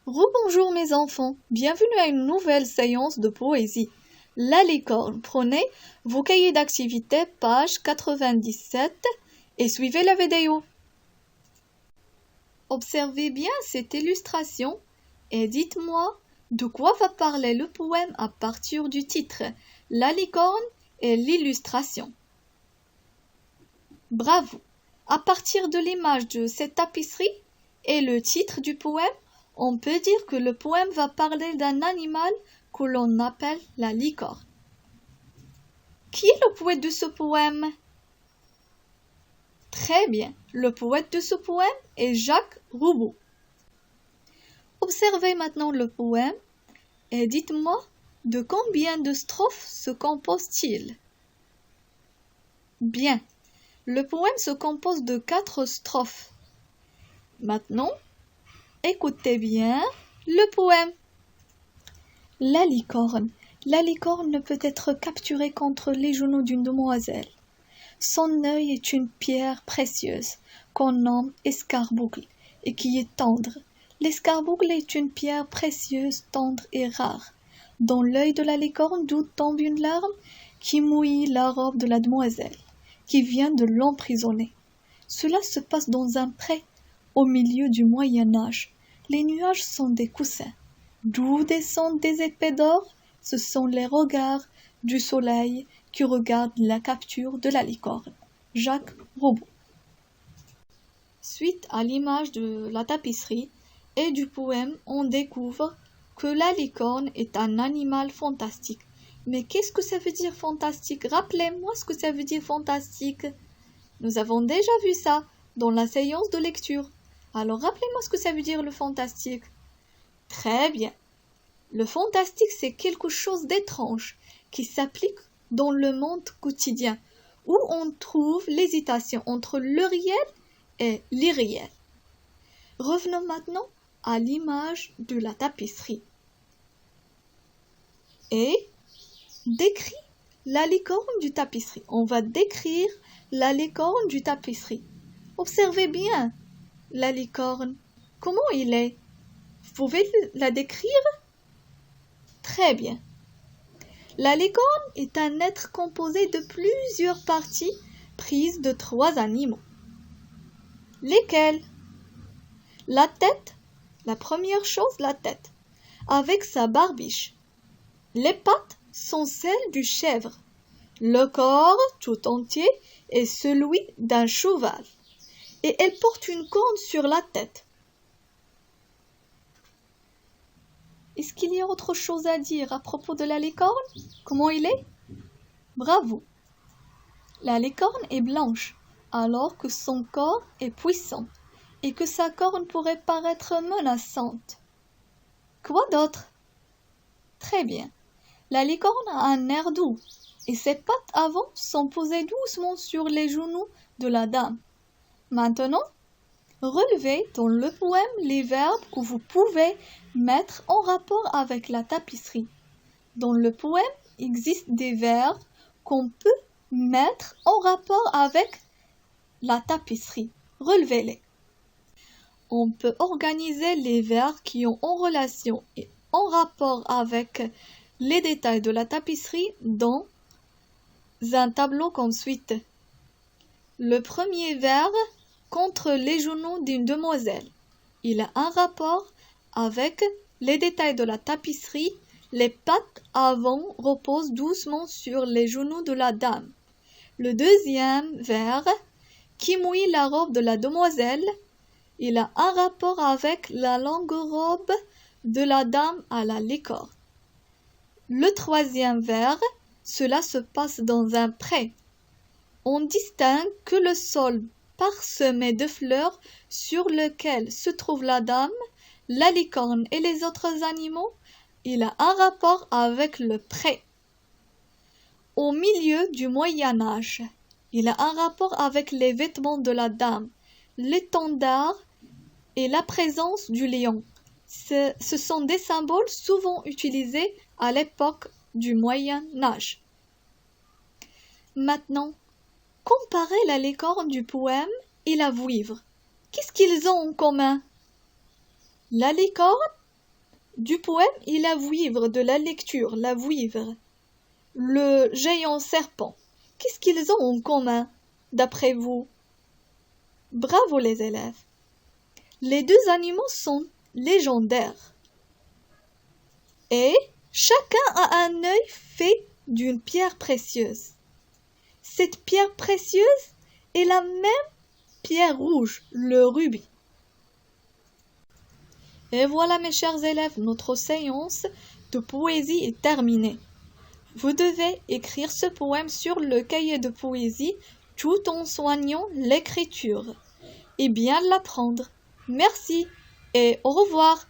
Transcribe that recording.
Rebonjour mes enfants, bienvenue à une nouvelle séance de poésie. La licorne, prenez vos cahiers d'activité, page 97 et suivez la vidéo. Observez bien cette illustration et dites-moi de quoi va parler le poème à partir du titre La licorne et l'illustration. Bravo! À partir de l'image de cette tapisserie et le titre du poème, on peut dire que le poème va parler d'un animal que l'on appelle la licorne. Qui est le poète de ce poème? Très bien, le poète de ce poème est Jacques Roubaud. Observez maintenant le poème et dites-moi de combien de strophes se compose-t-il? Bien, le poème se compose de 4 strophes. Maintenant, écoutez bien le poème. La licorne. La licorne ne peut être capturée qu'entre les genoux d'une demoiselle. Son œil est une pierre précieuse qu'on nomme escarboucle et qui est tendre. L'escarboucle est une pierre précieuse, tendre et rare. Dans l'œil de la licorne d'où tombe une larme qui mouille la robe de la demoiselle, qui vient de l'emprisonner. Cela se passe dans un pré, au milieu du Moyen-Âge. Les nuages sont des coussins. D'où descendent des épées d'or? Ce sont les regards du soleil qui regardent la capture de la licorne. Jacques Roubaud. Suite à l'image de la tapisserie et du poème, on découvre que la licorne est un animal fantastique. Mais qu'est-ce que ça veut dire fantastique? Rappelez-moi ce que ça veut dire fantastique. Nous avons déjà vu ça dans la séance de lecture. Alors rappelez-moi ce que ça veut dire le fantastique. Très bien. Le fantastique, c'est quelque chose d'étrange qui s'applique dans le monde quotidien, où on trouve l'hésitation entre le réel et l'irréel. Revenons maintenant à l'image de la tapisserie. Et décrit la licorne du tapisserie. On va décrire la licorne du tapisserie. Observez bien la licorne. Comment il est? Vous pouvez la décrire? Très bien. La licorne est un être composé de plusieurs parties prises de 3 animaux. Lesquelles? La tête, la première chose, la tête, avec sa barbiche. Les pattes sont celles du chèvre. Le corps tout entier est celui d'un cheval. Et elle porte une corne sur la tête. Est-ce qu'il y a autre chose à dire à propos de la licorne? Comment il est? Bravo! La licorne est blanche, alors que son corps est puissant, et que sa corne pourrait paraître menaçante. Quoi d'autre? Très bien. La licorne a un air doux, et ses pattes avant sont posées doucement sur les genoux de la dame. Maintenant, relevez dans le poème les verbes que vous pouvez mettre en rapport avec la tapisserie. Dans le poème, il existe des verbes qu'on peut mettre en rapport avec la tapisserie. Relevez-les. On peut organiser les verbes qui ont en relation et en rapport avec les détails de la tapisserie dans un tableau comme suit. Le premier verbe contre les genoux d'une demoiselle. Il a un rapport avec les détails de la tapisserie. Les pattes avant reposent doucement sur les genoux de la dame. Le deuxième vers, qui mouille la robe de la demoiselle, il a un rapport avec la longue robe de la dame à la licorne. Le troisième vers, cela se passe dans un pré. On distingue que le sol parsemé de fleurs sur lequel se trouve la dame, la licorne et les autres animaux, il a un rapport avec le pré. Au milieu du Moyen-Âge, il a un rapport avec les vêtements de la dame, l'étendard et la présence du lion. Ce sont des symboles souvent utilisés à l'époque du Moyen-Âge. Maintenant, comparez la licorne du poème et la vouivre. Qu'est-ce qu'ils ont en commun? La licorne Du poème et la vouivre, de la lecture, la vouivre. Le géant serpent. Qu'est-ce qu'ils ont en commun, d'après vous? Bravo les élèves. Les deux animaux sont légendaires. Et chacun a un œil fait d'une pierre précieuse. Cette pierre précieuse est la même pierre rouge, le rubis. Et voilà mes chers élèves, notre séance de poésie est terminée. Vous devez écrire ce poème sur le cahier de poésie tout en soignant l'écriture et bien l'apprendre. Merci et au revoir.